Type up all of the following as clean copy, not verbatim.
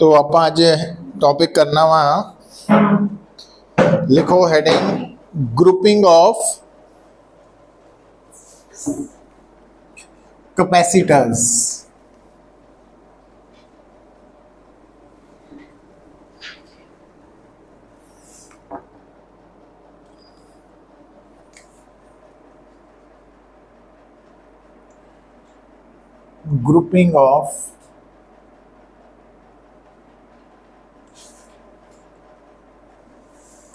तो ਆਪਾਂ ਅੱਜ टॉपिक करना वा लिखो heading grouping of capacitors. Grouping of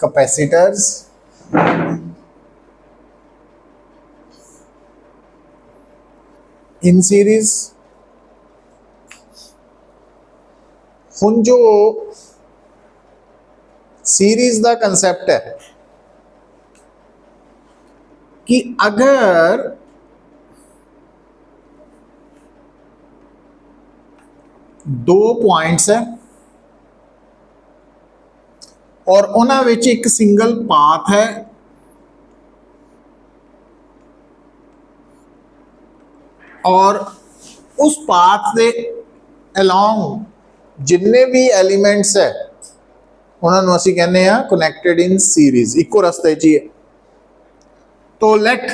capacitors in series. हुण जो सीरीज का कंसेप्ट है कि अगर दो पॉइंट्स है और उन्हां विच एक सिंगल पाथ है और उस पाथ के अलॉन्ग जिन्ने भी एलीमेंट्स है उन्होंने असीं कहने हैं कनैक्टेड इन सीरीज, इको रस्ते च ही है। तो लेट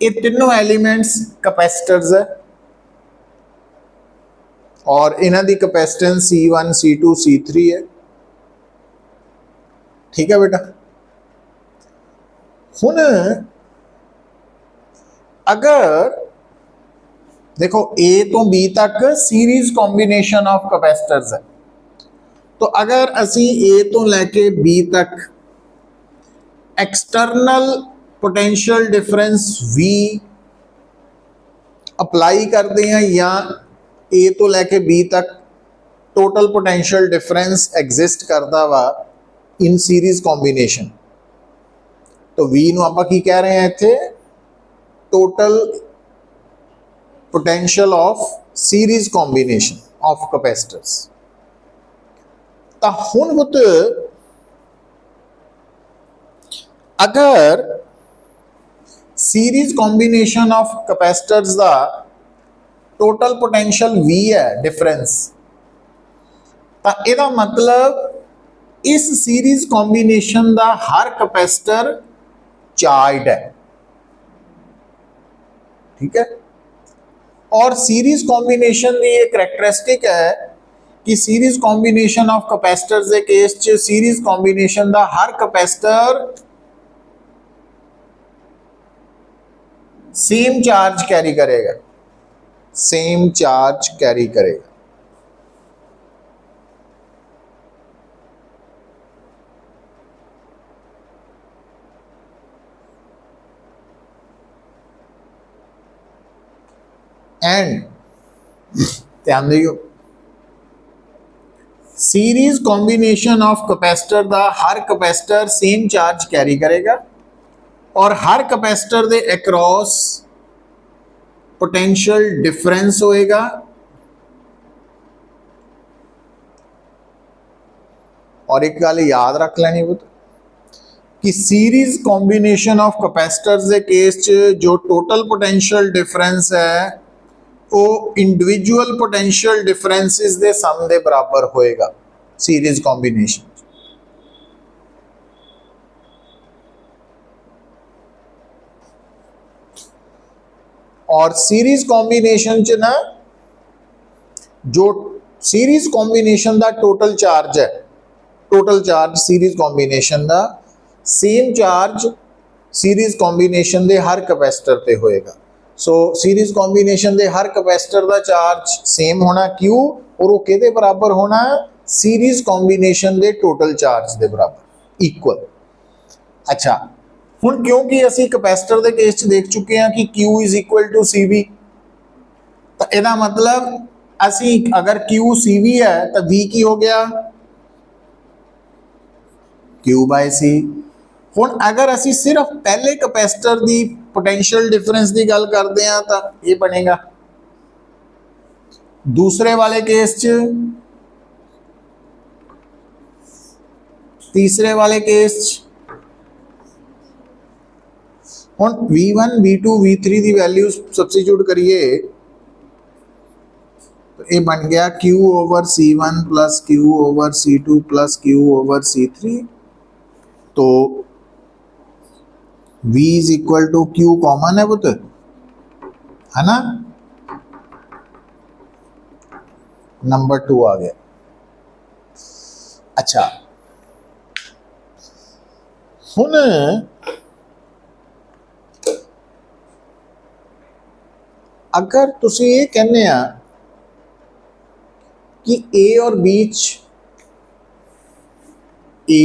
ये तीनों एलीमेंट्स कैपेसिटर्स है और इन्हां दी कैपेसिटेंस C1 C2 C3 है। ठीक है बेटा। हुण अगर देखो A तो B तक सीरीज कॉम्बिनेशन ऑफ कैपेसिटर्स है, तो अगर असी A तो लैके B तक external potential difference V apply करते हैं या A तो लैके B तक टोटल पोटेंशियल डिफरेंस एग्जिस्ट करता वा इन सीरीज कॉम्बिनेशन, तो V नूं आपां की कह रहे हैं इत्थे total potential of series combination of capacitors. तो हुण पुत अगर सीरीज कॉम्बिनेशन ऑफ कैपेसिटर्स दा टोटल पोटेंशियल V है डिफरेंस, तो इसका मतलब इस सीरीज कॉम्बिनेशन का हर कैपेसिटर चार्जड है। ठीक है। और सीरीज कॉम्बिनेशन की एक करैक्टरिस्टिक है कि सीरीज कॉम्बिनेशन ऑफ कैपेसिटर्स के केस च सीरीज कॉम्बिनेशन का हर कैपेसिटर सेम चार्ज कैरी करेगा, सेम चार्ज कैरी करेगा। एंड ध्यान दियो सीरीज कॉम्बिनेशन ऑफ कैपेसिटर का हर कैपेसिटर सेम चार्ज कैरी करेगा और हर कैपेसिटर के अक्रॉस पोटेंशियल डिफरेंस होएगा और एक गल याद रख लेनी पुत कि सीरीज कॉम्बिनेशन ऑफ कैपेसिटर्स के केस च जो टोटल पोटेंशियल डिफरेंस है वो इंडिविजुअल पोटेंशियल डिफरेंसिस दे सम दे बराबर होएगा सीरीज कॉम्बिनेशन। और सीरीज कॉम्बिनेशन च ना जो सीरीज कॉम्बिनेशन का टोटल चार्ज है, टोटल चार्ज सीरीज कॉम्बिनेशन का सेम चार्ज सीरीज कॉम्बिनेशन के हर कैपेसिटर पे होएगा। सो सीरीज कॉम्बिनेशन के हर कैपेसिटर का चार्ज सेम होना क्यों, और वो किहदे बराबर होना, सीरीज कॉम्बिनेशन के टोटल चार्ज के बराबर इक्वल। अच्छा हुण क्योंकि असी कैपेसिटर के केस च देख चुके हैं कि Q is equal to CV, तो इसका मतलब असी अगर Q CV है तो V की हो गया Q बाय C। हुण अगर असी सिर्फ पहले कैपेसिटर की पोटेंशियल डिफरेंस की गल करते हैं तो ये बनेगा। दूसरे वाले केस च, तीसरे वाले केस च हुण V1 V2 V3 की वैल्यू सबस्टिट्यूट करिए तो ये बन गया Q over C1 plus Q over C2 plus Q over C3। तो V is equal to Q common है पुत्र, है ना। नंबर 2 आ गया। अच्छा हुन अगर तुसी ये कहने आ कि ए और बीच ए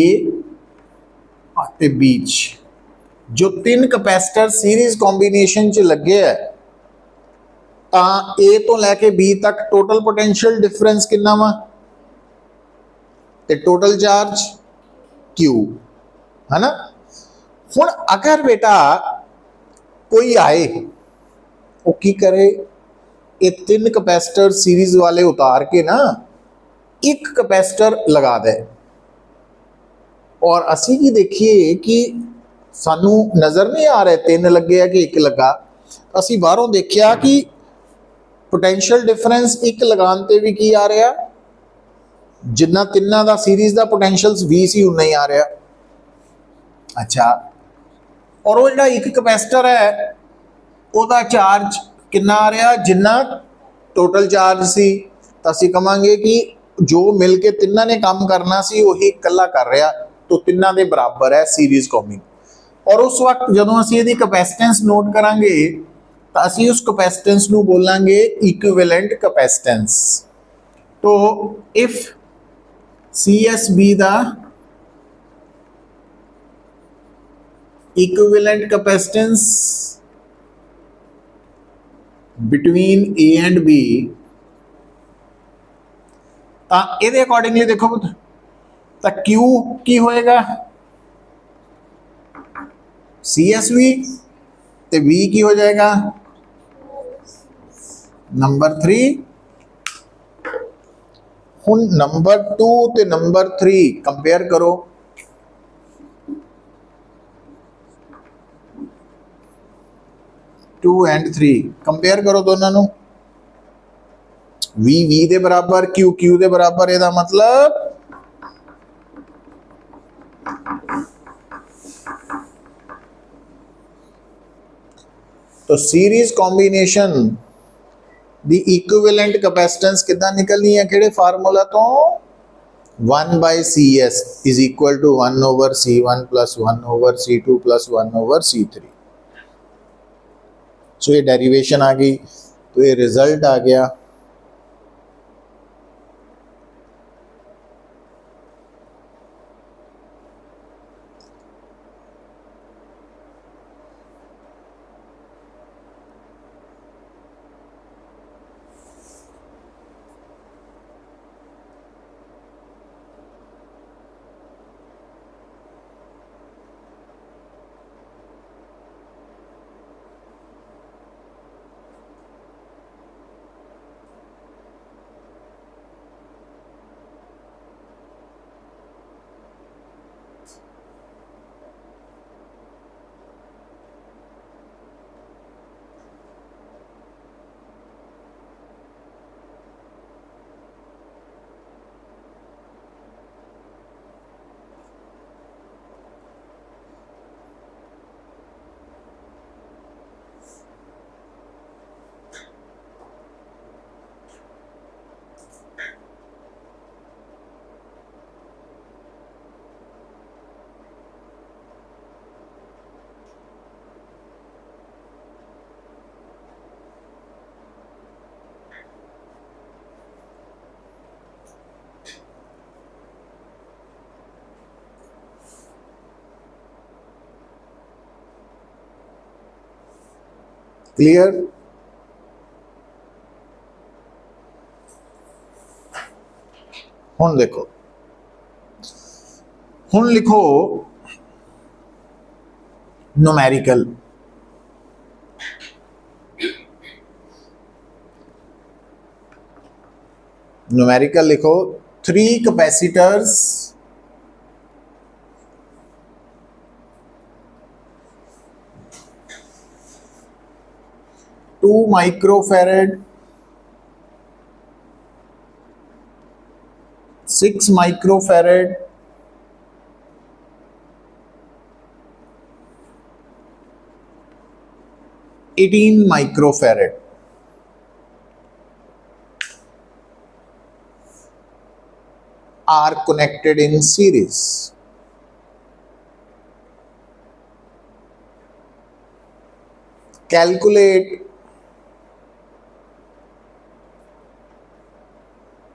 बीच जो 3 कैपेसिटर सीरीज कॉम्बिनेशन च लगे है, ए तो लैके बी तक टोटल पोटेंशियल डिफरेंस कितना वा, ते टोटल चार्ज Q, है ना। हुण अगर बेटा कोई आए वो की करे, ये 3 कैपेसिटर सीरीज वाले उतार के ना एक कैपेसिटर लगा दे, और असी की देखिए कि सानू नज़र नहीं आ रहे 3 लगे है कि एक लगा। असी बाहरों देखिया कि पोटेंशियल डिफरेंस एक लगान ते भी की आ रहा, जिन्ना तिन्ना दा सीरीज दा पोटेंशियल V सी उन्ना ही आ रहा। अच्छा, और वो जो एक कैपेसिटर है ਉਹਦਾ चार्ज कितना आ रहा जिन्ना टोटल चार्ज सी। तो असी कहांगे कि जो मिल के तिन्ना ने काम करना सी वही कला कर रहा, तो तिन्ना दे बराबर है सीरीज कॉम्बिंग। और उस वक्त जदों असी इहदी कैपेसिटेंस नोट करांगे तो असी उस कैपेसिटेंस नूं बोलांगे इक्विवेलेंट कैपेसिटेंस। तो इफ CSB दा equivalent capacitance between A and B, ये अकॉर्डिंगली देखो पुत्र, तो Q की होएगा CSV, ते V की हो जाएगा नंबर 3। हुण नंबर 2 ते नंबर 3 कंपेयर करो। टू एंड 3 कंपेयर करो दोनों नू। V दे बराबर Q दे बराबर, ਇਹਦਾ मतलब तो सीरीज कॉम्बिनेशन दी इक्विवेलेंट कैपेसिटेंस कितना निकलनी है, किहड़े फार्मूला तो 1/CS is equal to 1 over C1 plus 1 over C2 plus 1 over C3। So ये डेरिवेशन आ गई, तो ये रिजल्ट आ गया। क्लियर। हुण देखो, हुण लिखो न्यूमेरिकल। न्यूमेरिकल लिखो 3 capacitors two microfarad 6 microfarad, 18 microfarad, are connected in series. Calculate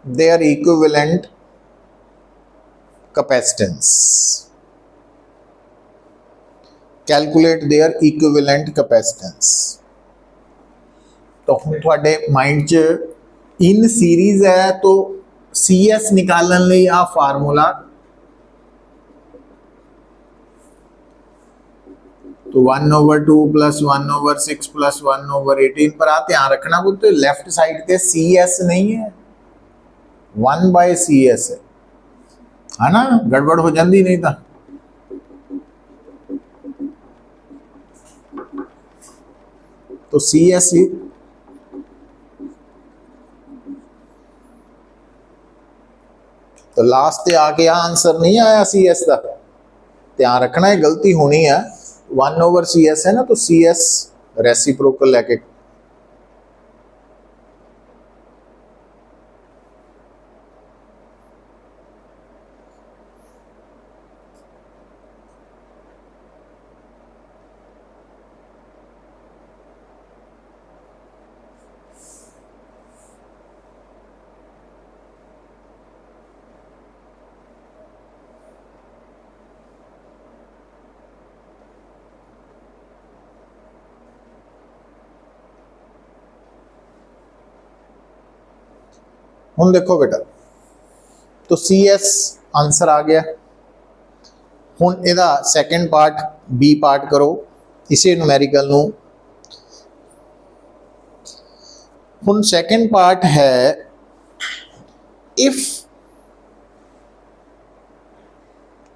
their equivalent capacitance. Calculate their equivalent capacitance. तो हम थोड़े माइंड च इन सीरीज है तो सी एस निकालने लिए आ फार्मूला तो 1/2 + 1/6 + 1/18 पर आ ध्यान रखना वो तो लेफ्ट साइड पे सी एस नहीं है 1/CS है ना, गड़बड़ हो जाती नहीं था। तो सी एस ही तो लास्ट ते आके आंसर नहीं आया सी एस का, ध्यान रखना है गलती होनी है 1/CS है ना, तो सी एस रेसिप्रोकल लेके हुण देखो बेटा, तो सी एस आंसर आ गया। हुण इहदा सैकेंड पार्ट बी पार्ट करो इसे न्यूमेरिकल नूं। हुण सैकेंड पार्ट है if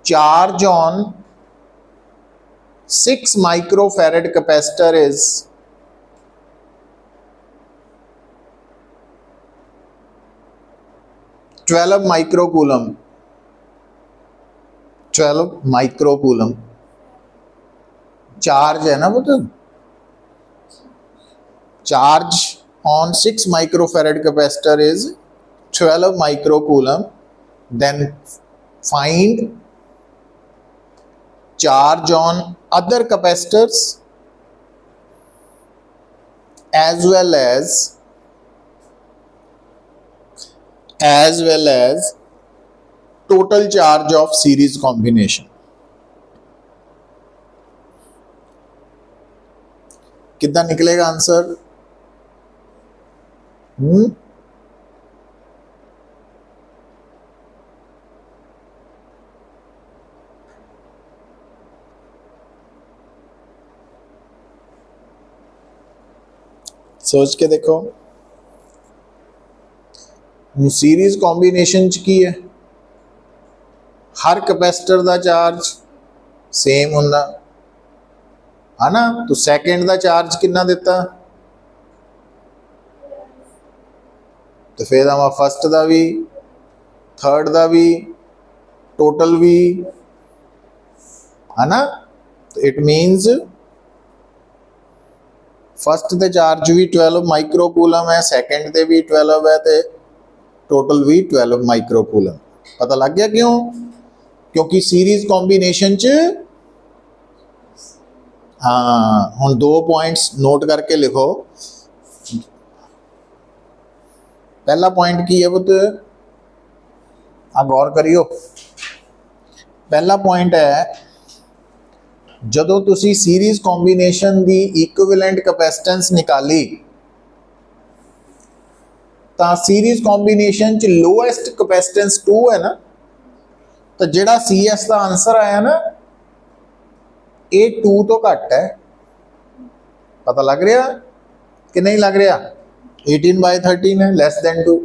charge on 6 microfarad capacitor is 12 microcoulomb, 12 microcoulomb charge है ना, वो तो charge on 6 microfarad capacitor is 12 microcoulomb, then find charge on other capacitors as well as total charge of series combination। कितना निकलेगा answer? सोच के देखो। सीरीज कॉम्बिनेशन च की है, हर कैपेसिटर का चार्ज सेम होंदा है ना, तो सैकेंड का चार्ज कितना दिता, तो फिर आवा फस्ट का भी, थर्ड का भी, टोटल भी है ना। तो इट मीनस फस्ट ते चार्ज भी 12 माइक्रोकूलम है, सैकेंड ते भी 12 है, तो टोटल भी 12 माइक्रोकूलम। पता लग गया क्यों? क्योंकि सीरीज कॉम्बिनेशन च हाँ हुण 2 पॉइंट्स नोट करके लिखो। पहला पॉइंट की है पुत, आ गौर करियो। पहला पॉइंट है जदों तुसी सीरीज कॉम्बिनेशन दी इक्विवेलेंट कैपेसिटेंस निकाली तो सीरीज कॉम्बिनेशन च लोएस्ट कैपेसिटेंस 2 है ना, तो जिहड़ा सी एस का आंसर आया ना ये 2 तो घट है। पता लग रहा कि नहीं लग रहा? 18/13 है, लेस दैन 2।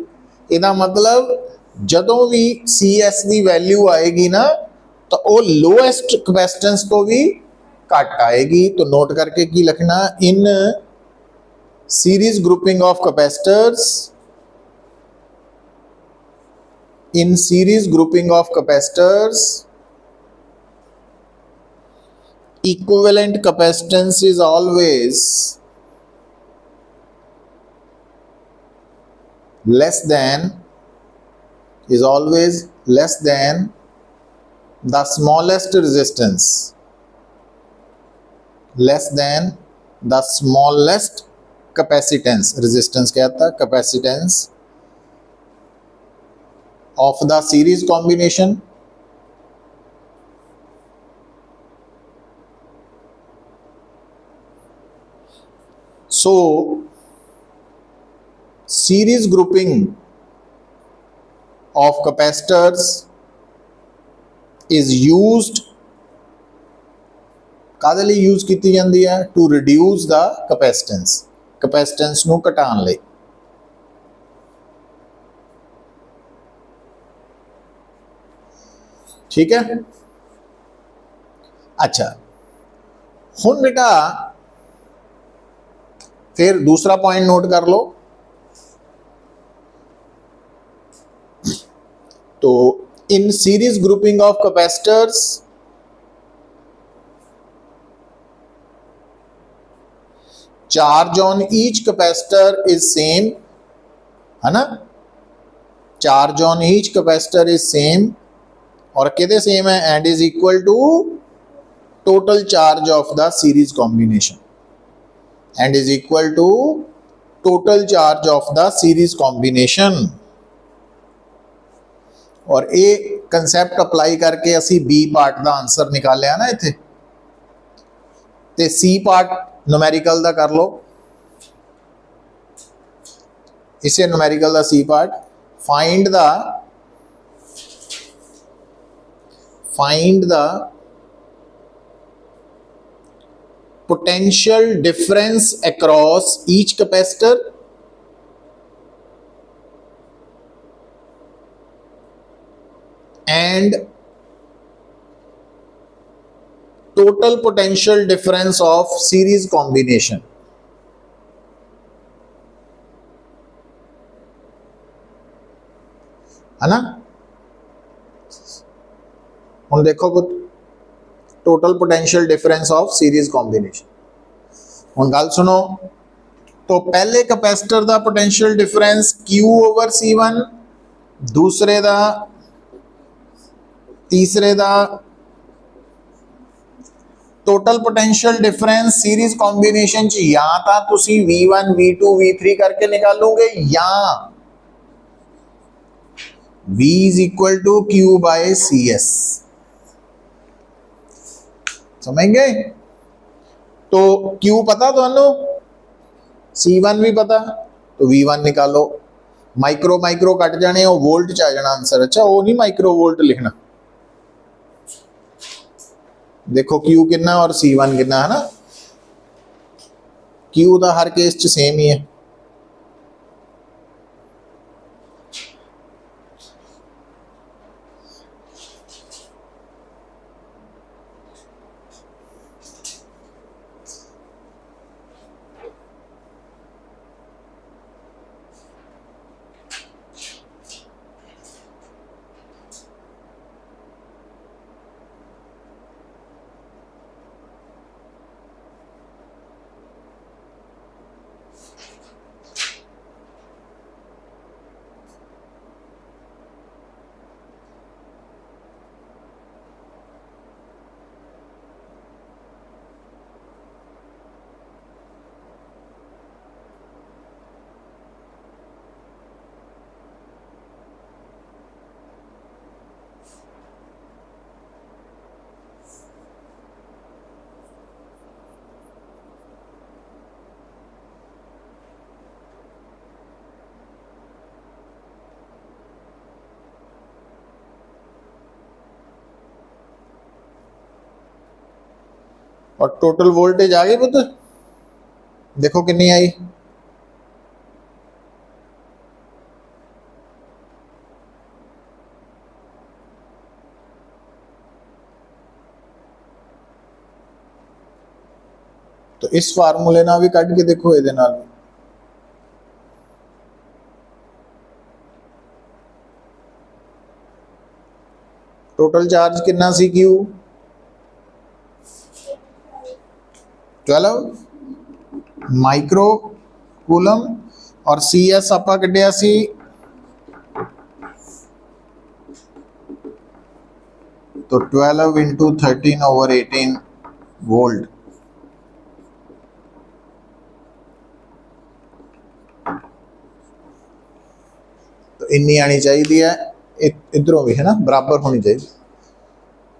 इसका मतलब जदों भी सी एस की वैल्यू आएगी ना तो वो लोएस्ट कैपेसिटेंस तो भी घट आएगी। तो नोट करके की लिखना, इन series grouping of capacitors in series grouping of capacitors, equivalent capacitance is always less than the smallest resistance, less than the smallest capacitance, resistance क्या था, capacitance of the series combination so series grouping of capacitors is used ਕਾਹਦੇ ਲਈ use ਕੀਤੀ ਜਾਂਦੀ ਹੈ to reduce the capacitance ਨੂੰ ਘਟਾਉਣ ਲਈ ठीक है। अच्छा हुण बेटा फिर दूसरा पॉइंट नोट कर लो, तो in series grouping of capacitors charge on each capacitor is same, है ना, charge on each capacitor is same और कितने सेम है, and is equal to total charge of the series combination, and is equal to total charge of the series combination. और ये concept apply करके असी B part का answer निकालिया ना इत्थे, ते सी पार्ट न्यूमेरिकल का कर लो, इसे न्यूमेरिकल का C part find the potential difference across each capacitor and total potential difference of series combination। है ना, हम देखो कुछ total potential difference of series combination. हम गल सुनो, तो पहले कैपेसिटर का potential difference Q over C1, दूसरे का, तीसरे का total potential difference series combination च या तो तुसी V1 V2 V3 करके निकालोगे या V is equal to Q by CS। समझ गए, तो Q पता तो C1 भी पता, तो V1 निकालो, माइक्रो माइक्रो कट जाने, वो वोल्ट च आ जाना आंसर। अच्छा वो नहीं माइक्रो वोल्ट लिखना, देखो Q कितना और C1 कितना, है ना, Q तो हर केस च सेम ही है। और टोटल वोल्टेज आ गई पुत्र, देखो कितनी आई, तो इस फार्मूले ना भी कट के देखो ये नाल भी। टोटल चार्ज कितना सी क्यू 12 माइक्रो कूलम और सी एस आप कढ़िया सी तो 12 इंटू 13/18 वोल्ट। तो इन्नी आनी चाहिए है, इधरों भी है ना बराबर होनी चाहिए।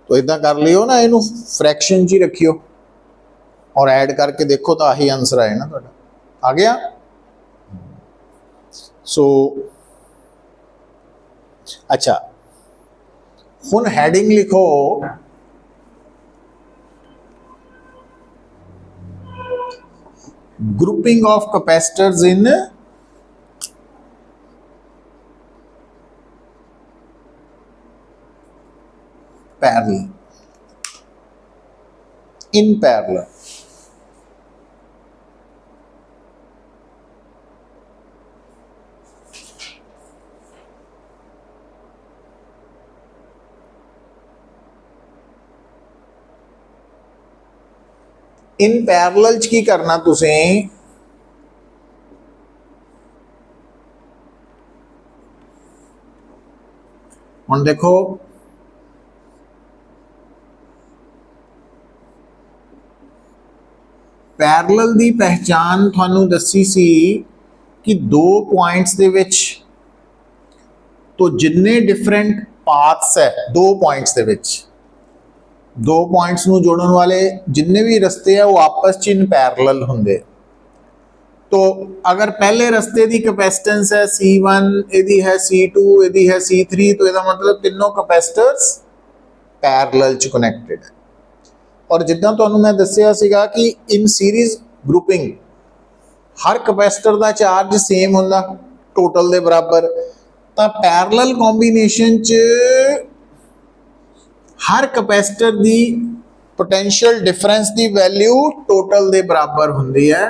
तो इदा कर लियो ना, इनू फ्रैक्शन च ही रखियो और ऐड करके देखो तो आही आंसर आए ना तुहाडा। आ गया। सो अच्छा हुण हैडिंग लिखो grouping of capacitors in parallel, in parallel। In parallel च की करना तुसें, हुण देखो पैरेलल दी पहचान थानू दसी सी कि दो पॉइंट्स दे विच तो जिन्ने डिफरेंट पाथ्स है दो पॉइंट्स दे विच, दो पॉइंट्स नू जोड़न वाले जिन्ने भी रस्ते है वो आपस च इन पैरेलल हुंदे। तो अगर पहले रस्ते की कैपेसिटेंस है C1, इहदी है C2, इहदी है C3, तो इसका मतलब तीनों कैपेसिटर्स पैरेलल च कनैक्टेड है। और जिद्दां तुहानू मैं दस्सिया सीगा कि इन सीरीज ग्रुपिंग हर कैपेसिटर का चार्ज सेम हुंदा टोटल दे बराबर, तो पैरेलल कॉम्बीनेशन च हर कैपेसिटर की पोटेंशियल डिफरेंस की वैल्यू टोटल दे बराबर हुंदी है।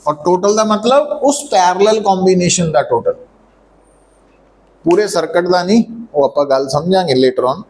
और टोटल का मतलब उस पैरेलल कॉम्बीनेशन का टोटल, पूरे सर्किट का नहीं, वो आप गल समझांगे लेटर ऑन।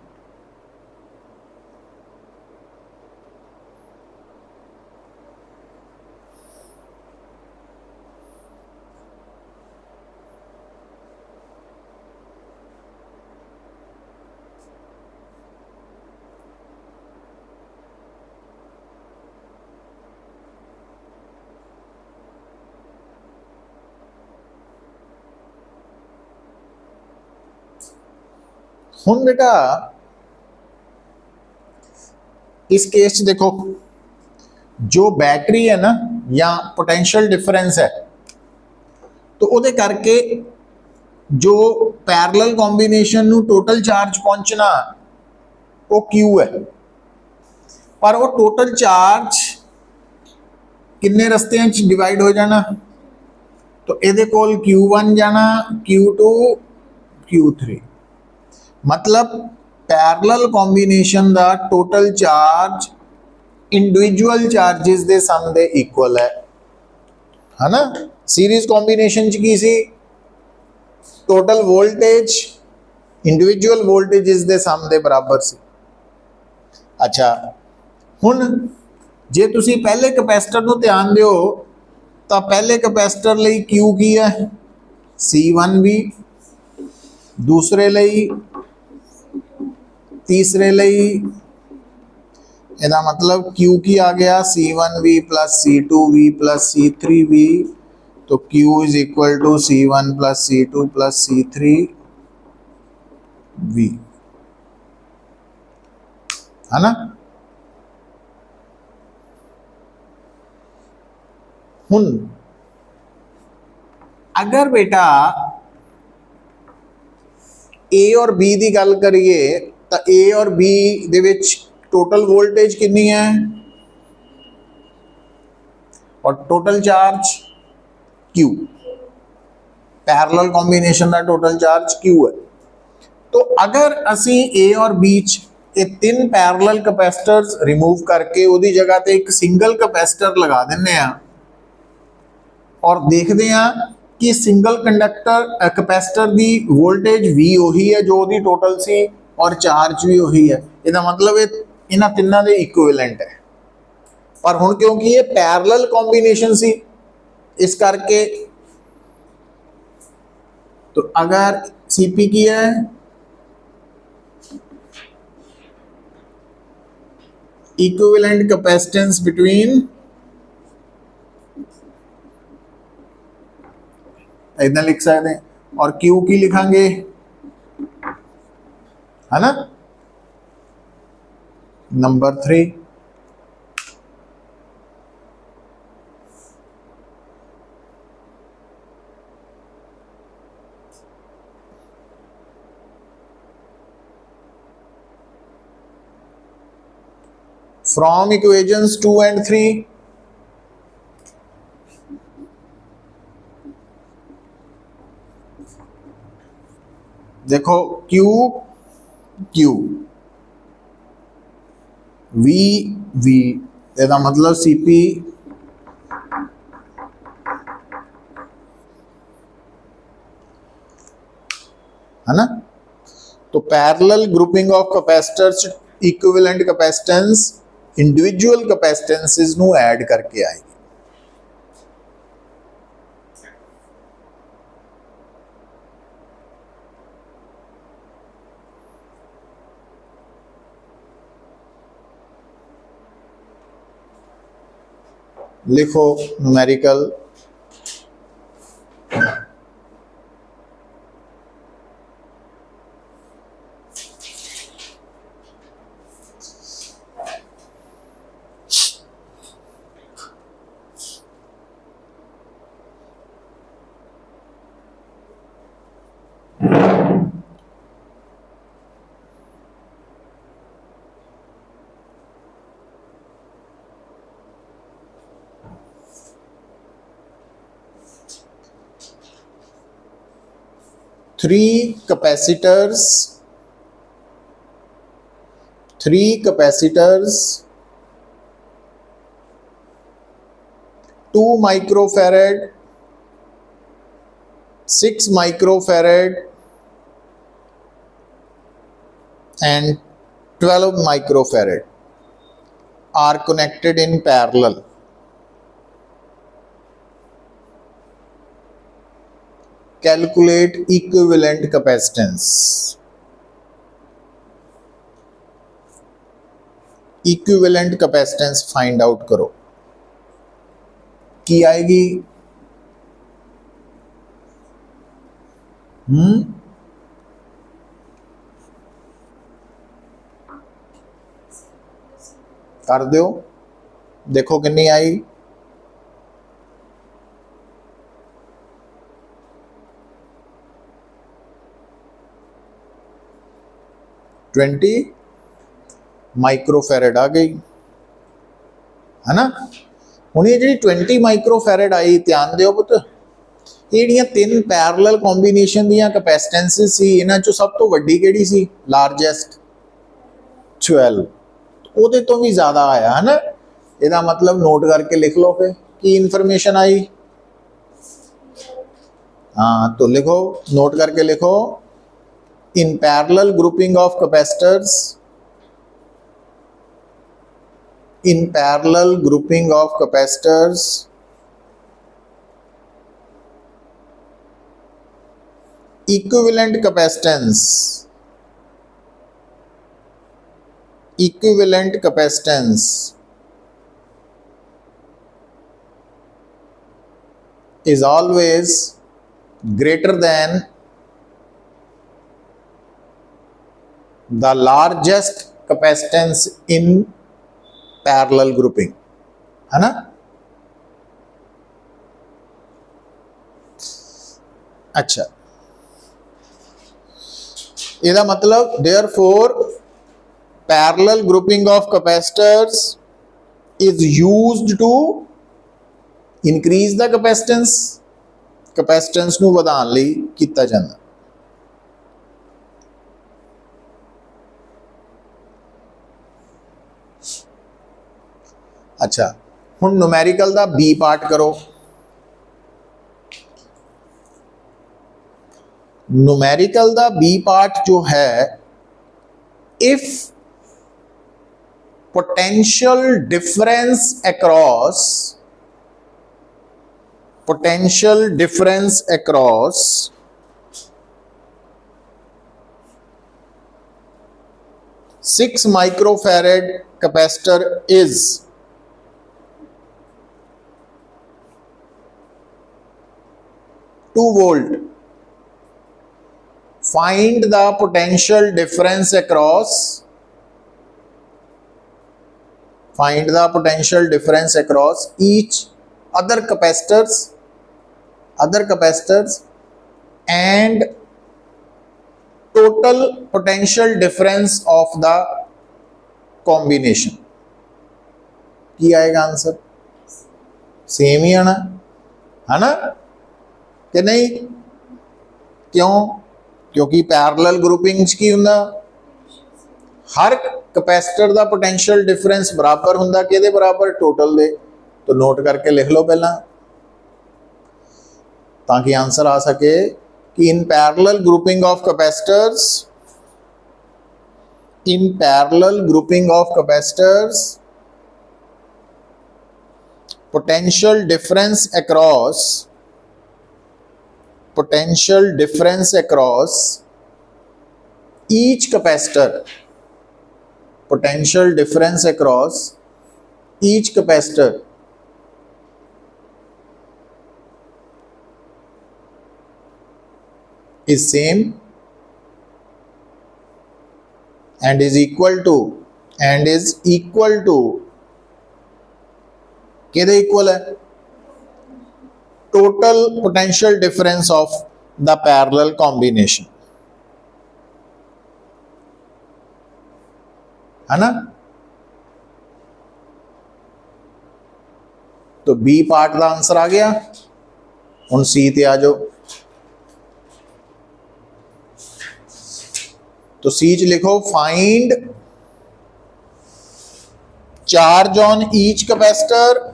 हुण बेटा इस केस देखो, जो बैटरी है ना या पोटेंशियल डिफरेंस है, तो उहदे करके जो पैरेलल कॉम्बीनेशन नू टोटल चार्ज पहुंचना वो क्यू है, पर वो टोटल चार्ज किन्ने रस्तियां च डिवाइड हो जाना। तो इहदे कोल Q1 जाना, Q2, Q3, मतलब पैरेलल कॉम्बीनेशन का टोटल चार्ज इंडिविजुअल चार्जिस दे सम दे इक्वल है ना। सीरीज कॉम्बीनेशन च की सी टोटल वोल्टेज इंडिविजुअल वोल्टेजेस दे सम दे बराबर सी। अच्छा हुण जे तुसी पहले कैपेसिटर नू ध्यान दिओ तो पहले कैपेसिटर लई क्यू की है C1V, दूसरे लई, तीसरे लई इहदा मतलब Q की आ गया C1V plus C2V plus C3V, तो Q is equal to C1 plus C2 plus C3V, है ना। हुण अगर बेटा A और B की गल करिए तो A और B they which total voltage कितनी है और total charge Q, parallel combination का टोटल चार्ज Q है। तो अगर असी A और B ये तीन पैरेलल कैपेसिटर्स रिमूव करके उदी जगह ते एक सिंगल कैपेसिटर लगा देने हैं और देखते हैं कि सिंगल कंडक्टर कैपेसिटर की वोल्टेज V ਉਹੀ है जो ਉਹਦੀ टोटल सी और चार्ज भी ਉਹੀ है। ਇਹਦਾ मतलब ਇਹ ਇਹਨਾਂ ਤਿੰਨਾਂ ਦੇ इक्विवेलेंट है। पर हुण क्योंकि ये पैरेलल कॉम्बिनेशन सी इस करके तो अगर CP की है इक्विवेलेंट कैपेसिटेंस बिटवीन, इतना लिख सकते हैं, और Q की लिखांगे है ना, नंबर 3। From equations 2 and 3, देखो Q Q V V, ਇਹਦਾ मतलब CP है ना। तो parallel grouping of capacitors equivalent capacitance individual capacitances ਨੂੰ ऐड करके आएगी। लिखो numerical three capacitors, 2 microfarad, 6 microfarad and 12 microfarad are connected in parallel. Calculate equivalent capacitance. Equivalent capacitance find out करो, की आएगी कर दो, देखो कितनी आई, ट्वेंटी माइक्रोफैरड आ गई है ना। हुण ये जी 20 माइक्रोफैरड आई, ध्यान दिओ पुत, ये तीन पैरेलल कॉम्बीनेशन दी कैपेसिटेंसिस सी, इन्हां चों सब तो वड्डी किहड़ी सी, लार्जेस्ट 12, ਉਹਦੇ तो भी ज़्यादा आया है ना। ਇਹਦਾ मतलब नोट करके लिख लो फिर की इंफॉर्मेशन आई। हाँ तो लिखो, नोट करके लिखो, in parallel grouping of capacitors, in parallel grouping of capacitors, equivalent capacitance is always greater than the largest capacitance in parallel grouping, है ना। अच्छा, इसका मतलब therefore parallel grouping of capacitors is used to increase the capacitance ਨੂੰ ਵਧਾਉਣ ਲਈ ਕੀਤਾ ਜਾਂਦਾ। अच्छा, हुण न्यूमेरिकल का बी पार्ट करो। न्यूमेरिकल दा बी पार्ट जो है, if potential difference across 6 microfarad capacitor is 2 volt. Find the potential difference across each other capacitors and total potential difference of the combination. की आएगा आंसर? सेम ही आना है ना कि नहीं? क्यों? क्योंकि पैरेलल ग्रुपिंग की हुंदा हर कैपेसिटर का पोटेंशियल डिफरेंस बराबर हुंदा किहदे बराबर? टोटल दे। तो नोट करके लिख लो पहला ताकि आंसर आ सके कि in parallel grouping of capacitors potential difference across each capacitor is same and is equal to किहदे इक्वल है? Total potential difference of the parallel combination, है ना? तो बी पार्ट का आंसर आ गया। हुण सी ते आ जाओ। तो सी च लिखो find charge on each capacitor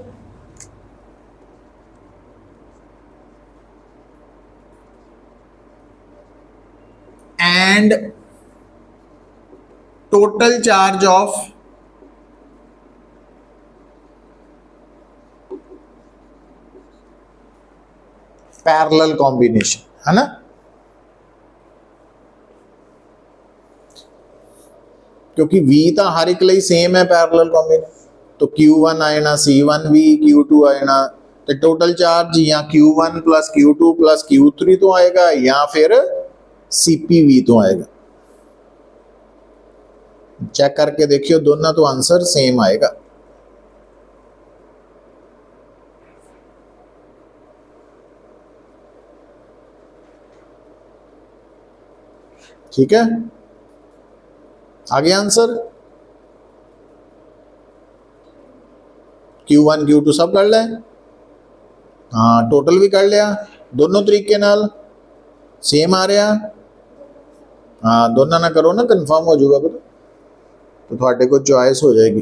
and total charge of parallel combination, है ना? क्योंकि V तो हर एक लिए सेम है पैरेलल कॉम्बिनेशन, तो Q1 आए ना C1 भी, Q2 आए ना, तो टोटल चार्ज या Q1 plus Q2 plus Q3 तो आएगा या फिर CPV तो आएगा। चेक करके देखियो, दोनों तो आंसर सेम आएगा। ठीक है, आगे आंसर Q1 Q2 सब कर ले। हाँ, टोटल भी कर लिया, दोनों तरीके नाल सेम आ रहा। हाँ, दोनों ना करो ना, कन्फर्म हो जाएगा पता, तो थोड़े को चॉइस हो जाएगी।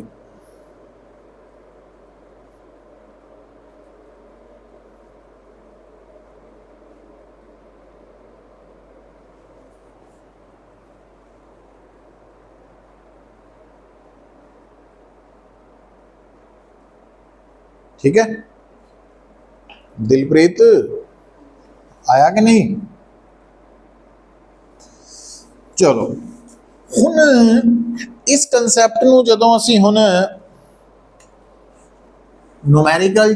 ठीक है, दिलप्रीत आया कि नहीं? चलो हुण इस कंसैप्ट नूं जदों असीं हुण न्यूमैरिकल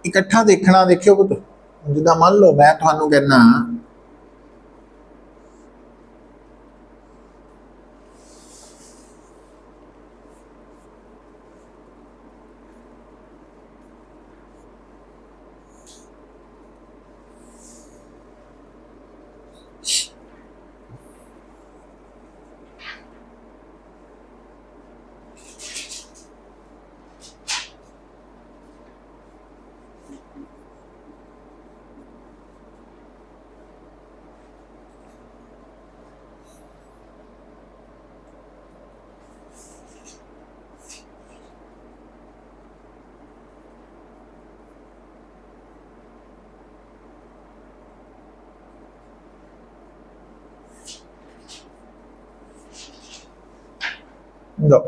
इकट्ठा देखना, देखियो पुत, जिद्दां मान लो मैं तुहानूं कहना लो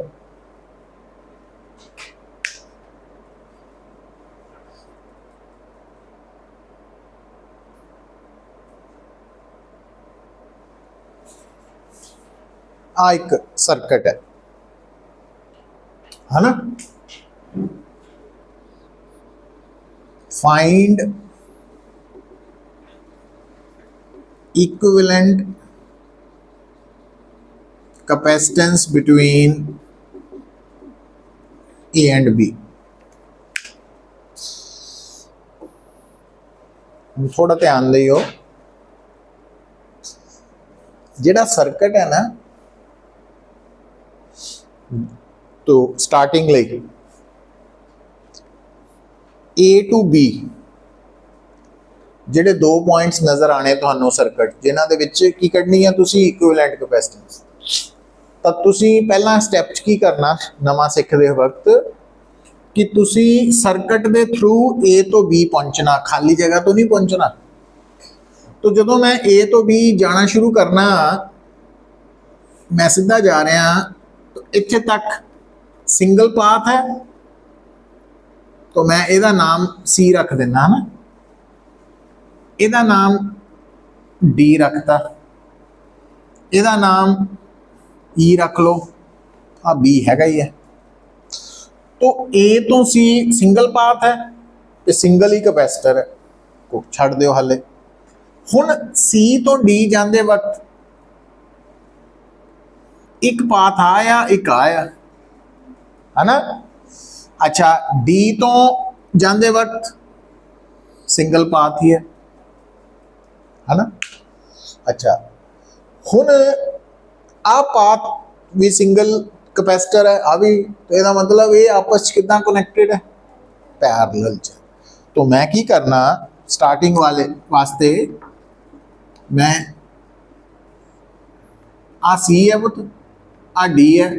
आ एक सर्किट है ना। Find equivalent capacitance between A and B. थोड़ा ध्यान दियो, जेड़ा सर्किट है ना, तो starting like A to B ਜਿਹੜੇ दो पॉइंट्स नज़र आने ਤੁਹਾਨੂੰ सर्किट जिन्हां दे विच की कढनी है तुसी इक्विवेलेंट कैपेसिटेंस। ਤਾਂ ਤੁਸੀਂ ਪਹਿਲਾਂ स्टैप च की करना नवां सिखदे वक्त कि तुसी सर्किट दे थ्रू ए तो बी पहुंचना, खाली जगह तो नहीं पहुंचना। तो जदों मैं ए तो बी जाना शुरू करना, मैं सीधा जा रहा तो इत्थे तक सिंगल पाथ है, तो मैं ਇਹਦਾ नाम सी रख देना है ना, ਇਹਦਾ नाम डी रखता, ਇਹਦਾ नाम ई रख लो, आ बी हैगा ही है। तो ए तो सी सिंगल पाथ है तो सिंगल ही कैपेसिटर है, को छड़ दो हाले। हुण सी तो डी जाते वक्त एक पाथ आया एक आया है ना। अच्छा, डी तो जाते वक्त सिंगल पाथ ही है ना। अच्छा, हुण आ पाथ भी सिंगल कैपेसिटर है, आ भी, तो इसका मतलब ये आपस कितना कनेक्टेड है, पैरेलल च। तो मैं की करना स्टार्टिंग वाले वास्ते, मैं आ सी है पुत, आ डी है,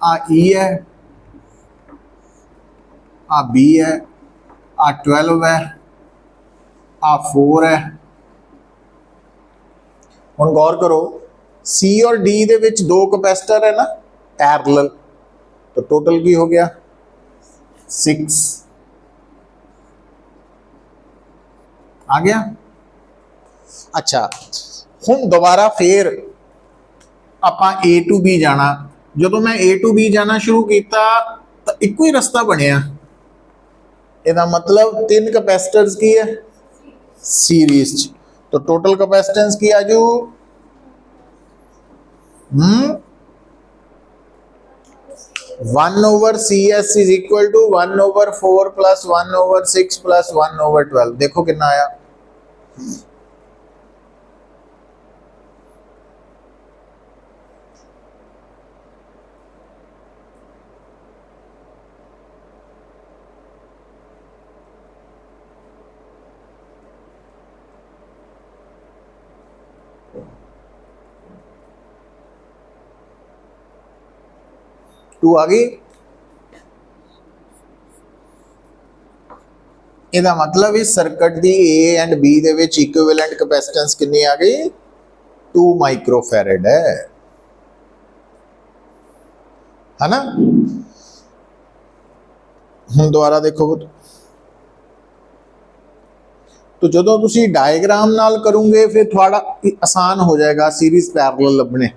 आ ई है, आ बी है, आ 12 है, आ 4 है। हुण गौर करो, सी और डी दे विच दो कैपेसिटर है ना पैरेलल, तो टोटल की हो गया 6 आ गया। अच्छा, हुण दोबारा फिर आपां ए टू बी जाना। जदों मैं ए टू बी जाना शुरू किया तो इको ही रस्ता बनया, ਇਹਦਾ मतलब 3 कैपेसिटर्स की है सीरीज च। तो टोटल कैपेसिटेंस की आजू 1/CS is equal to 1/4 plus 1/6 plus 1/12। देखो कितना आया, टू आ गई। ਇਹਦਾ मतलब इस सर्किट की ए एंड बी दे विच इक्विवेलेंट कैपेसिटेंस कितनी आ गई, 2 माइक्रोफैरड है ना। हुण दोबारा देखो, तो जदों तुसी डायग्राम नाल करोगे फिर थोड़ा आसान हो जाएगा सीरीज पैरेलल लभने।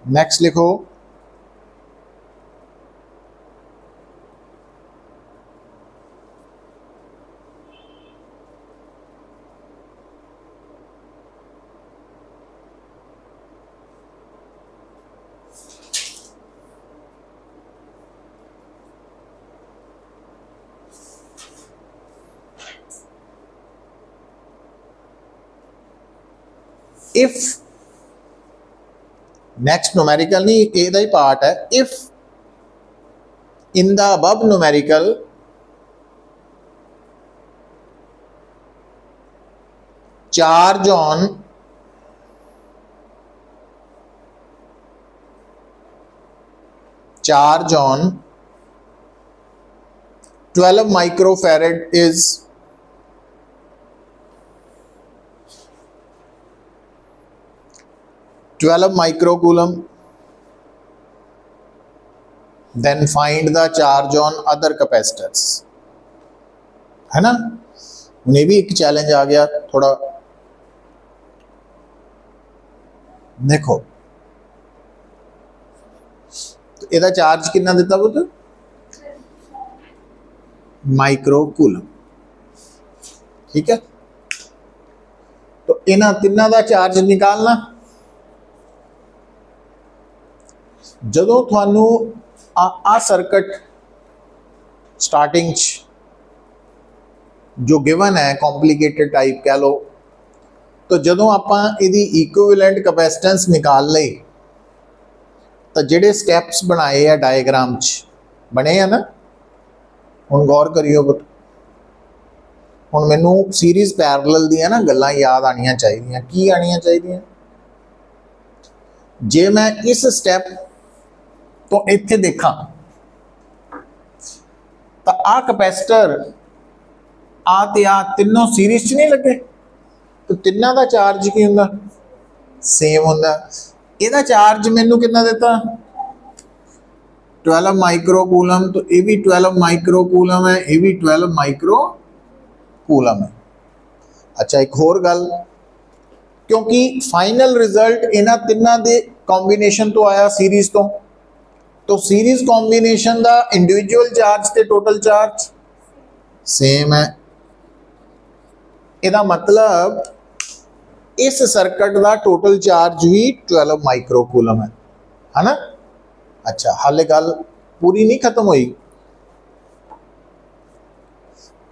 नेक्स्ट लिखो, इफ, नेक्स्ट न्यूमेरिकल नहीं, ਇਹਦਾ ही पार्ट है। If in the above numerical charge on charge on 12 microfarad is 12 microcoulomb, then find the charge on other capacitors, है ना। उन्हें भी एक चैलेंज आ गया थोड़ा, देखो तो ਇਹਦਾ चार्ज कितना दिता पुत, माइक्रोकूलम, ठीक है। तो इन्हां तिन्हां दा चार्ज निकालना, जदों थानू आ सर्किट स्टार्टिंग जो गिवन है कॉम्प्लीकेटेड टाइप कह लो, तो जदों आपां इहदी इक्विवेलेंट कैपेसिटेंस निकाल लई तो जिहड़े स्टैप्स बनाए है डायग्राम बने है ना, हुण गौर करियो पुत। हुण मैनू सीरीज़ पैरलल दियां ना गल्लां याद आनियां चाहिदियां, की आनियां चाहिदियां, जे मैं इस स्टैप तो इत्थे देखा तो आ कैपेसिटर आ ते आ तीनों सीरीज च नहीं लगे, तो तिन्ना दा चार्ज की हुंदा, सेम हुंदा। इहदा चार्ज मैनू कितना दिता, 12 माइक्रोकूलम, तो ये भी 12 माइक्रोकूलम है, ये भी 12 माइक्रोकूलम है। अच्छा एक होर गल, क्योंकि फाइनल रिजल्ट इन्हां तिन्नां दे कॉम्बीनेशन तो आया सीरीज तो सीरीज कॉम्बीनेशन दा इंडिविजुअल चार्ज ते टोटल चार्ज सेम है। इहदा मतलब इस सर्किट का टोटल चार्ज भी 12 माइक्रोकूलम है ना। अच्छा हाले गल पूरी नहीं खत्म हुई,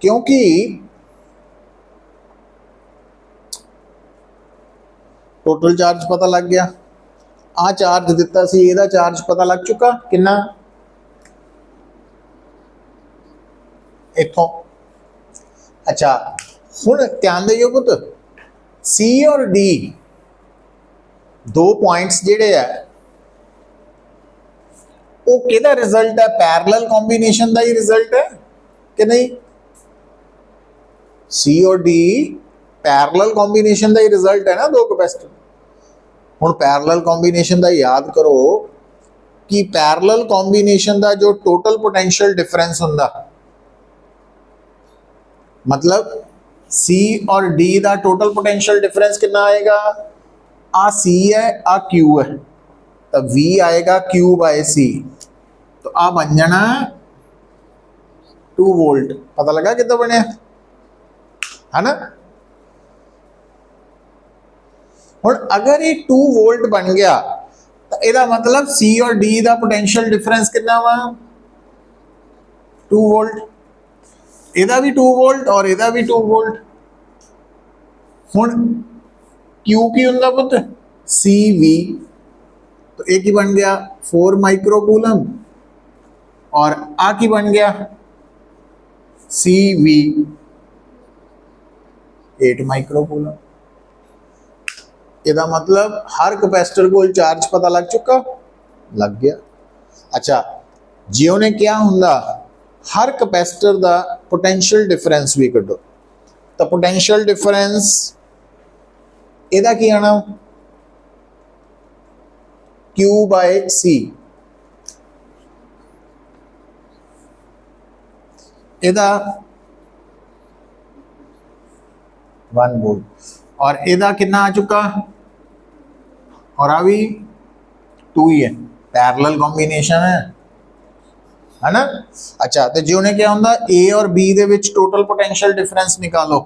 क्योंकि टोटल चार्ज पता लग गया, आ चार्ज दिता सी, इहदा चार्ज पता लग चुका कितना, इथों। अच्छा हुण ध्यान दियो पुत, सी और डी दो पॉइंट्स जिहड़े है वो किहदा रिजल्ट है, पैरेलल कॉम्बीनेशन का ही रिजल्ट है कि नहीं। सी और डी पैरेलल कॉम्बीनेशन का ही रिजल्ट है ना, दो कैपेसिटर। हुण पैरेलल कॉम्बीनेशन का याद करो कि पैरेलल कॉम्बीनेशन का जो टोटल पोटेंशियल डिफरेंस हुंदा, मतलब सी और डी का टोटल पोटेंशियल डिफरेंस कितना आएगा, आ सी है आ क्यू है, तो वी आएगा क्यू बाय सी, तो आ बन जाना 2 वोल्ट। पता लगा कितना बने है ना। हुण अगर ये 2 वोल्ट बन गया तो इसका मतलब सी और डी का पोटेंशियल डिफरेंस कितना वा, 2 वोल्ट। इहदा भी 2 वोल्ट और इहदा भी 2 वोल्ट। हुण क्यू की हुंदा पुत, सी वी, तो एक ही बन गया 4 माइक्रोकूलम और आ की बन गया सी वी 8 माइक्रोकूलम। इसका मतलब हर कैपेसिटर को चार्ज पता लग चुका, लग गया। अच्छा जे उन्हें क्या हुंदा, हर कैपेसिटर का पोटेंशियल डिफरेंस भी कढो, तो पोटेंशियल डिफरेंस इहदा की आना, क्यू बाय सी, इहदा 1 वोल्ट, और इहदा कितना आ चुका, और आ भी 2 ही है, पैरेलल कॉम्बीनेशन है ना। अच्छा तो जो उन्हें क्या होंदा, ए और बी दे विच टोटल पोटेंशियल डिफरेंस निकालो,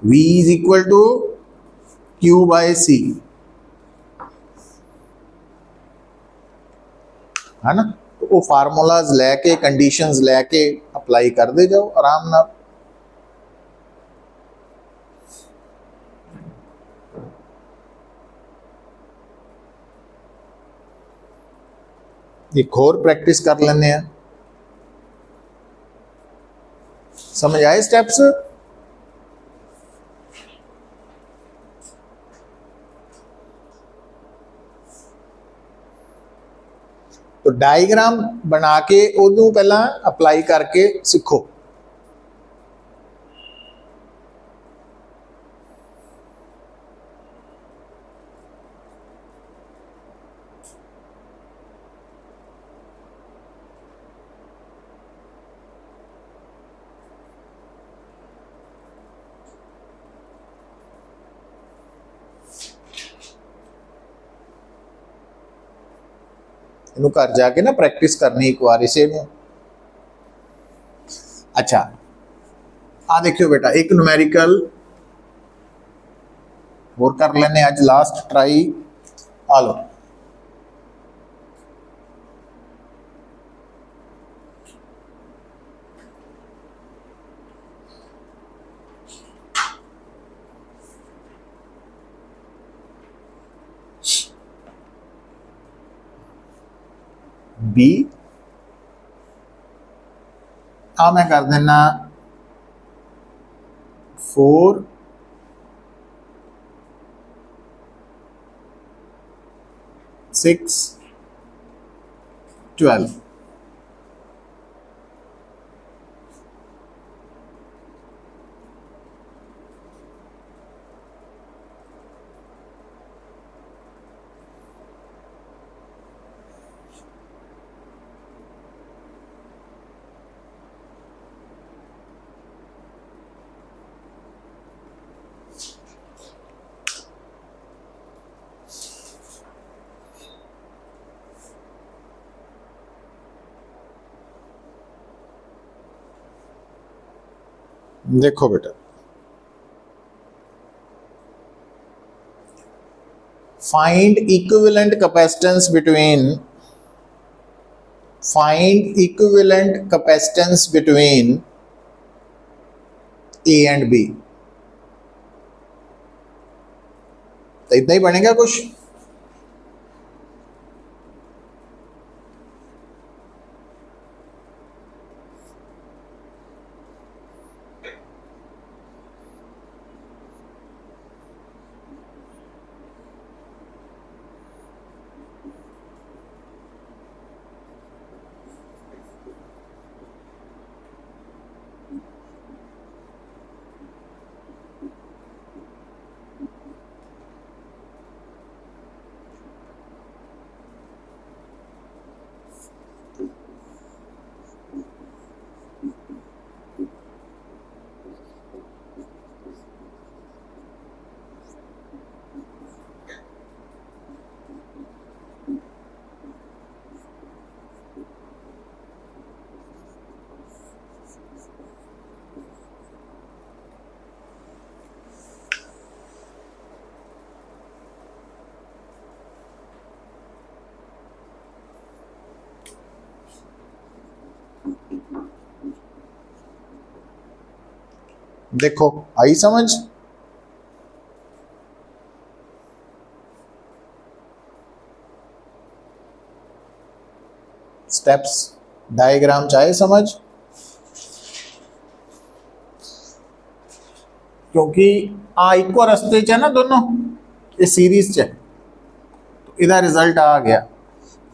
V is equal to Q by C, है ना। तो वो फार्मूलाज लैके कंडीशंस लैके अप्लाई कर दे जाओ आराम नाल। एक और प्रैक्टिस कर लेने हैं, समझ आए स्टेप्स। तो डायग्राम बना के उन्होंने पहला अप्लाई करके सीखो। इनू घर जाके ना प्रैक्टिस करनी एक बार इसे नू। अच्छा आ देखियो बेटा, एक न्यूमेरिकल और कर लेने आज लास्ट ट्राई। आ लो बी, आ मैं कर देना 4 6 12। देखो बेटा, find equivalent capacitance between A and B। तो इतना ही बनेगा कुछ। देखो आई समझ। स्टेप्स डायग्राम चाहे समझ, क्योंकि आ इको रस्ते च है ना दोनों, ये सीरीज च है, तो इहदा रिजल्ट आ गया।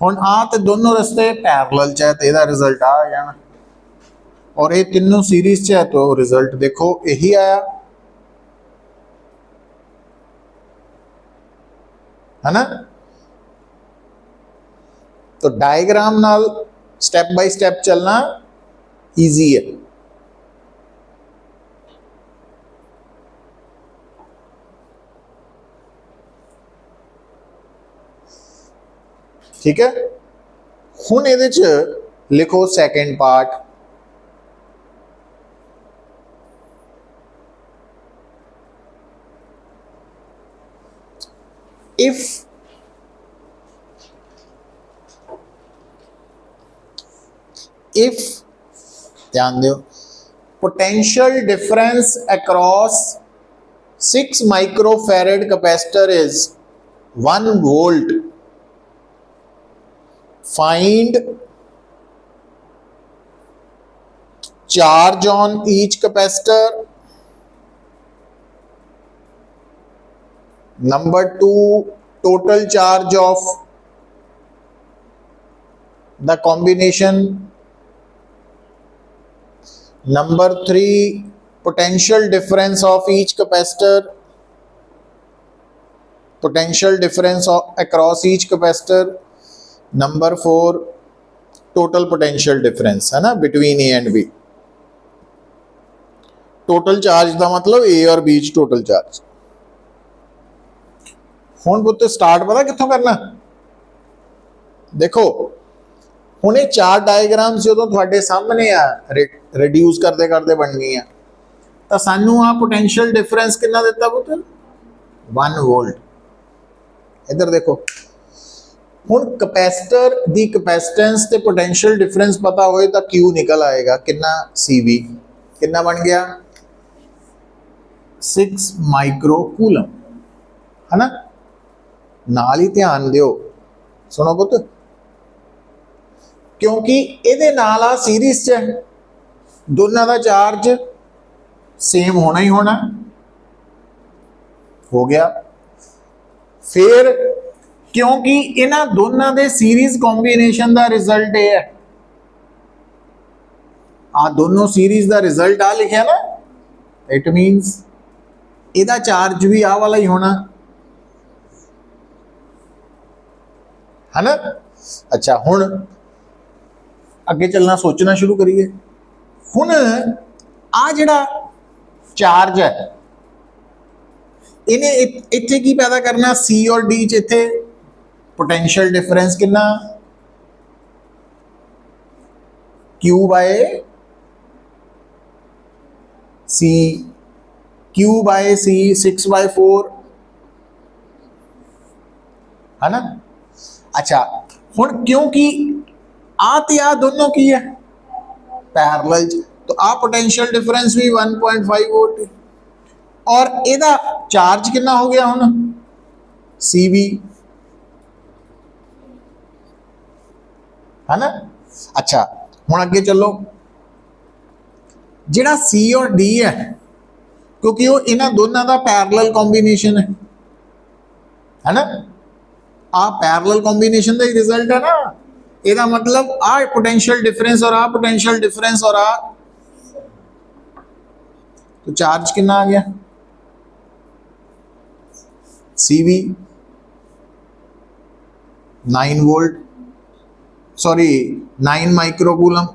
हुण आ ते दोनों रस्ते पैरेलल च है, तो इहदा रिजल्ट आ जाना। और ये तीनों सीरीज च है, तो रिजल्ट देखो यही आया, है ना। तो डायग्राम नाल स्टेप बाय स्टेप चलना इजी है। ठीक है, हुण इहदे च लिखो सेकेंड पार्ट। if ध्यान दो, potential difference across 6 microfarad capacitor is 1 volt, find charge on each capacitor. Number 2, total charge of the combination. Number 3, potential difference of each capacitor, potential difference across each capacitor. Number 4, total potential difference है ना between A and B. Total charge का मतलब A और B total charge. हुण पुत्त start पता कित्थों करना, देखो हुणे चार डायग्राम्स जो तुहाडे सामने आ रिड्यूस करते करते बन गई, तो सानू आ पोटेंशियल डिफरेंस कितना दिता पुत्त 1 वोल्ट। इधर देखो हुण कैपेसिटर दी कैपेसिटेंस ते पोटेंशियल डिफरेंस पता होए तो क्यू निकल आएगा कितना CV, कितना बन गया 6 माइक्रो कूलम है ना। नाल ही ध्यान दियो, सुनो पुत्त, क्योंकि ये नाल आ सीरीज च दोनों का चार्ज सेम होना ही होना, हो गया। फिर क्योंकि इन्हां दोनों के सीरीज कॉम्बीनेशन का रिजल्ट ये है, आ दोनों सीरीज का रिजल्ट आ लिखा ना, इट मीनस इहदा चार्ज भी आ वाला ही होना है ना। अच्छा हुण अगे चलना सोचना शुरू करिए। हुण आ जिहड़ा चार्ज है इन्हें इत्थे की पैदा करना C और D च, इत्थे पोटेंशियल डिफरेंस कितना Q by C, Q by C 6/4 है ना। अच्छा हुण क्योंकि आ ते आ दोनों की है पैरेलल, तो आ पोटेंशियल डिफरेंस भी 1.5 वोल्ट है, और इहदा चार्ज कितना हो गया हुण CV है ना। अच्छा हुण अगे चलो, जिहड़ा C और D है क्योंकि वो इन्हां दोनों का पैरेलल कॉम्बीनेशन है ना, आ पैरेलल कॉम्बीनेशन का ही रिजल्ट है ना। ਇਹਦਾ मतलब आ पोटेंशियल डिफरेंस और आ पोटेंशियल डिफरेंस और आ, तो चार्ज कितना आ गया CV 9 वोल्ट, सॉरी 9 माइक्रोकूलम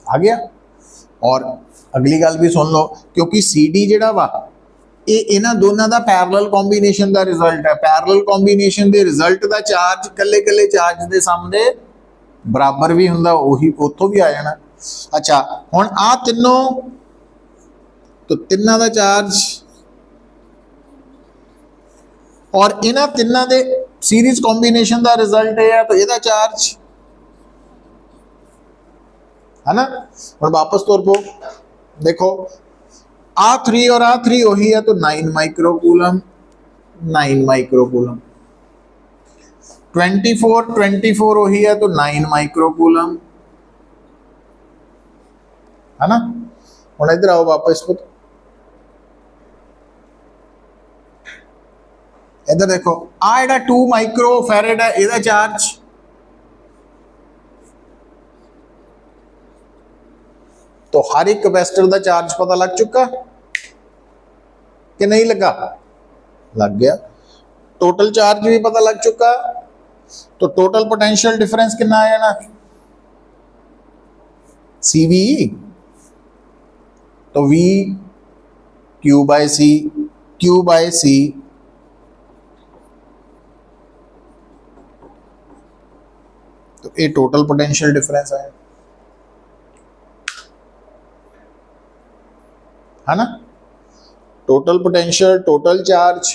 आ गया। और अगली गल भी सुन लो, क्योंकि CD जिहड़ा वा ये इन्हां दोनों का पैरेलल कॉम्बीनेशन का रिजल्ट है, पैरेलल कॉम्बीनेशन के रिजल्ट का चार्ज कल्ले कल्ले चार्ज के सामने बराबर भी हुंदा, उही उत्थों भी आ जाना। अच्छा हुण आ तीनों, तो तिन्नां दा चार्ज और इन्हां तिन्नां दे सीरीज कॉम्बीनेशन का रिजल्ट है, तो इहदा चार्ज है ना। हुण वापस तौर पर देखो A3 और A3 वही है, तो 9 माइक्रोकूलम 9 माइक्रोकूलम, 24 वही है, तो 9 माइक्रोकूलम है ना। हुण इधर आओ वापस को, इधर देखो आ जिहड़ा 2 माइक्रो फैरेड है इहदा चार्ज, तो हर एक कैपेसिटर का चार्ज पता लग चुका कि नहीं लगा, लग गया। टोटल चार्ज भी पता लग चुका, तो टोटल पोटेंशियल डिफरेंस कितना आ जाना CV, तो V Q by C, Q by C तो ये टोटल पोटेंशियल डिफरेंस है ना। टोटल पोटेंशियल टोटल चार्ज,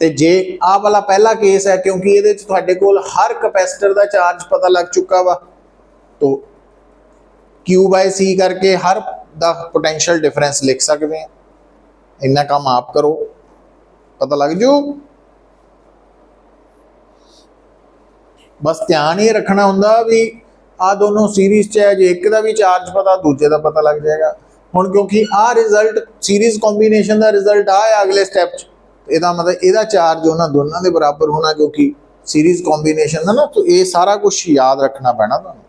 ते जे आ वाला पहला केस है क्योंकि ये तुहाडे कोल हर कैपेसिटर का चार्ज पता लग चुका वा, तो Q बाय C करके हर दा पोटेंशियल डिफरेंस लिख सकते हैं। इन्ना काम आप करो, पता लग जू। बस ध्यान ही रखना हुंदा भी आ दोनों सीरीज च है, जे एक का भी चार्ज पता दूजे का पता लग जाएगा। हुण क्योंकि आ रिजल्ट सीरीज कॉम्बीनेशन का रिजल्ट आ अगले स्टैप, इसका मतलब इसका चार्ज उन्होंने दोनों के बराबर होना, क्योंकि सीरीज कॉम्बीनेशन का ना, तो ये सारा कुछ याद रखना पैना तुहानूं।